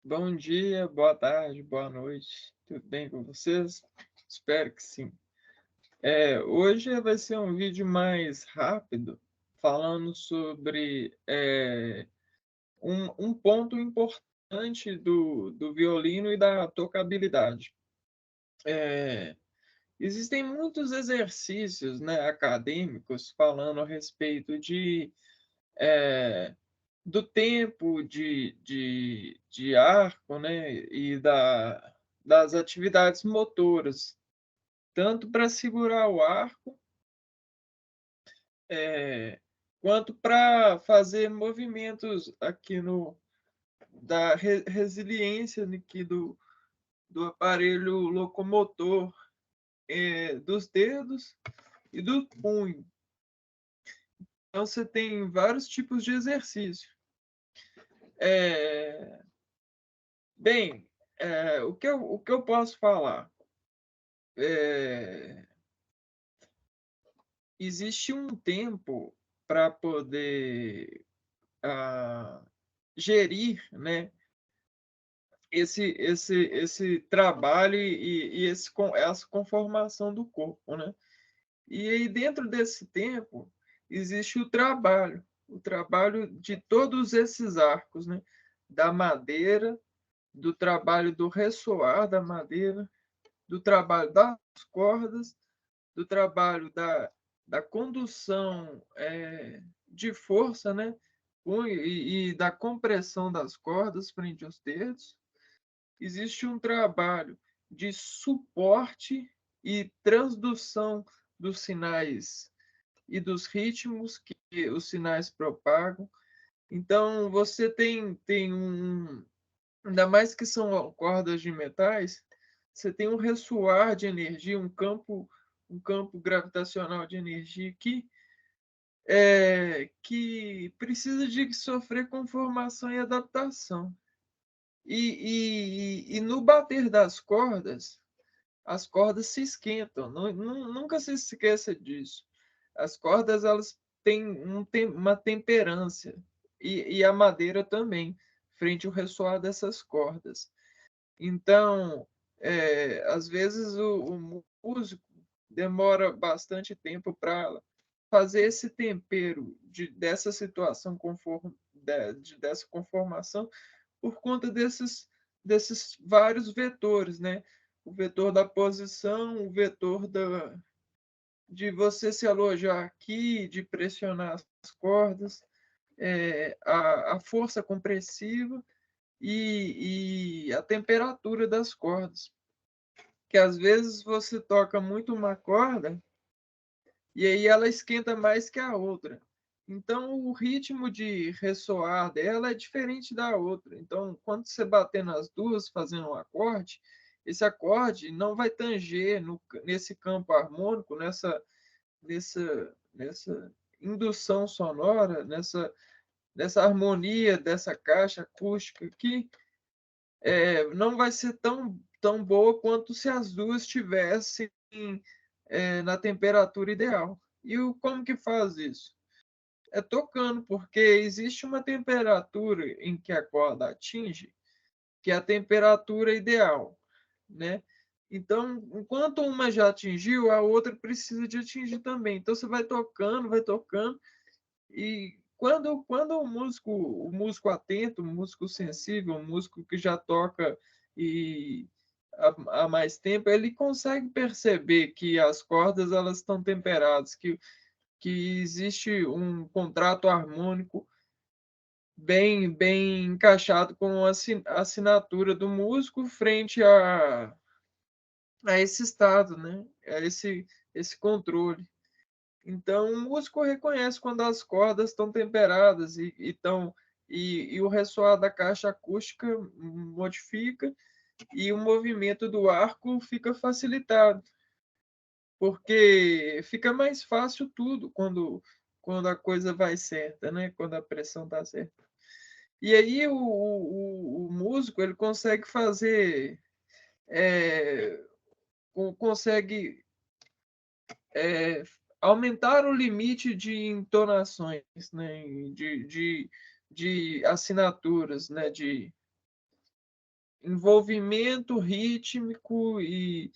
Bom dia, boa tarde, boa noite. Tudo bem com vocês? Espero que sim. Hoje vai ser um vídeo mais rápido, falando sobre um ponto importante do violino e da tocabilidade. É, Existem muitos exercícios, né, acadêmicos falando a respeito é, do tempo de arco, né, e das atividades motoras, tanto para segurar o arco, eh, quanto para fazer movimentos aqui no da resiliência aqui do aparelho locomotor, dos dedos e do punho. Então você tem vários tipos de exercício. Eh, bem, o que eu posso falar? Eh Existe um tempo para poder, ah, gerir, né, esse trabalho e essa conformação do corpo, né. E aí dentro desse tempo, existe o trabalho de todos esses arcos, né, da madeira, do trabalho do ressoar da madeira, do trabalho das cordas, do trabalho da condução, de força, né, e da compressão das cordas frente aos dedos. Existe um trabalho de suporte e transdução dos sinais e dos ritmos que os sinais propagam. Então você tem ainda mais que são cordas de metais, você tem um ressoar de energia, um campo gravitacional de energia que precisa de sofrer conformação e adaptação. E no bater das cordas, as cordas se esquentam, nunca se esqueça disso. As cordas elas têm uma temperância, e a madeira também, frente ao ressoar dessas cordas. Então, às vezes o músico demora bastante tempo para fazer esse tempero dessa situação dessa conformação, por conta desses vários vetores, né? O vetor da posição, o vetor de você se alojar aqui, de pressionar as cordas, a força compressiva e a temperatura das cordas. Que às vezes você toca muito uma corda e aí ela esquenta mais que a outra. Então o ritmo de ressoar dela é diferente da outra. Então, quando você bater nas duas fazendo um acorde, esse acorde não vai tanger nesse campo harmônico, nessa indução sonora, nessa harmonia dessa caixa acústica aqui, não vai ser tão boa quanto se as duas estivessem, na temperatura ideal. Como que faz isso? É tocando, porque existe uma temperatura em que a corda atinge, que é a temperatura ideal, né? Então, enquanto uma já atingiu, a outra precisa de atingir também. Então, você vai tocando, e quando o músico atento, o músico sensível, o músico que já toca e há mais tempo, ele consegue perceber que as cordas elas estão temperadas, que existe um contrato harmônico bem encaixado com a assinatura do músico frente a esse estado, né? A esse controle. Então, o músico reconhece quando as cordas estão temperadas e o ressoar da caixa acústica modifica e o movimento do arco fica facilitado, porque fica mais fácil tudo quando a coisa vai certa, né? Quando a pressão está certa. E aí o músico ele consegue fazer, é, consegue é, aumentar o limite de entonações, né, de assinaturas, né, envolvimento rítmico e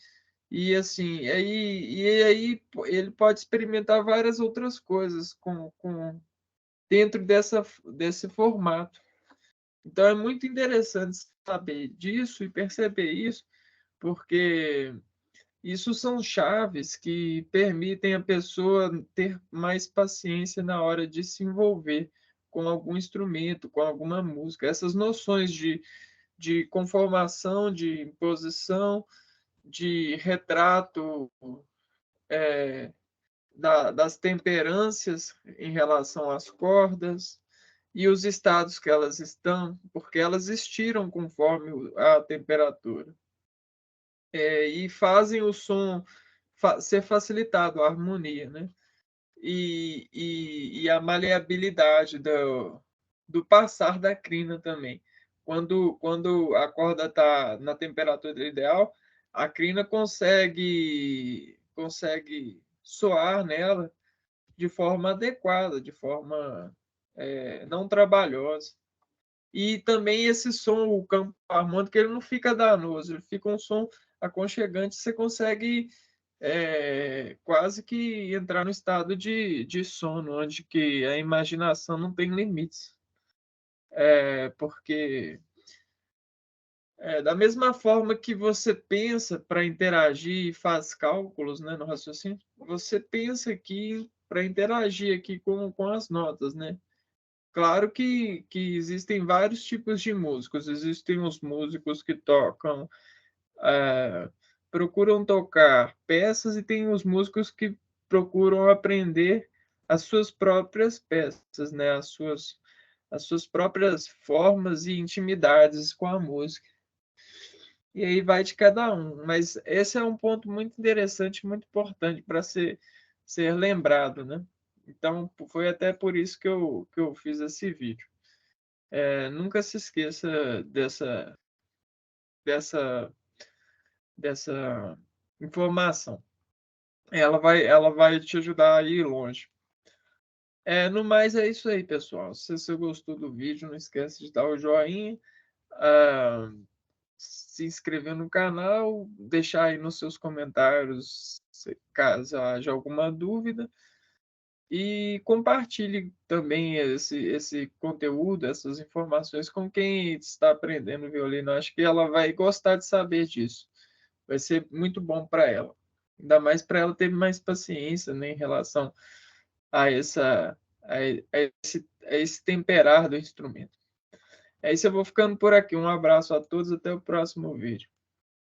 assim, aí ele pode experimentar várias outras coisas dentro desse formato. Então é muito interessante saber disso e perceber isso, porque isso são chaves que permitem a pessoa ter mais paciência na hora de se envolver com algum instrumento, com alguma música. Essas noções de conformação, de imposição, de retrato das temperâncias em relação às cordas e os estados que elas estão, porque elas estiram conforme a temperatura. E fazem o som ser facilitado, a harmonia, né? E a maleabilidade do passar da crina também. Quando a corda está na temperatura ideal, a crina consegue soar nela de forma adequada, de forma não trabalhosa. E também esse som, o campo harmônico, ele não fica danoso, ele fica um som aconchegante, você consegue quase que entrar no estado de sono, onde que a imaginação não tem limites. Porque da mesma forma que você pensa para interagir e faz cálculos, né, no raciocínio, você pensa aqui para interagir aqui com as notas, né? Claro que existem vários tipos de músicos. Existem os músicos que tocam, procuram tocar peças, e tem os músicos que procuram aprender as suas próprias peças, né? As suas próprias formas e intimidades com a música. E aí vai de cada um. Mas esse é um ponto muito interessante, muito importante para ser lembrado, né? Então, foi até por isso que eu fiz esse vídeo. Nunca se esqueça dessa, dessa informação. Ela vai te ajudar a ir longe. No mais, é isso aí, pessoal. Se você gostou do vídeo, não esquece de dar o joinha, ah, se inscrever no canal, deixar aí nos seus comentários caso haja alguma dúvida. E compartilhe também esse conteúdo, essas informações com quem está aprendendo violino. Acho que ela vai gostar de saber disso. Vai ser muito bom para ela. Ainda mais para ela ter mais paciência, né, em relação a esse temperar do instrumento. É isso, eu vou ficando por aqui. Um abraço a todos, até o próximo vídeo.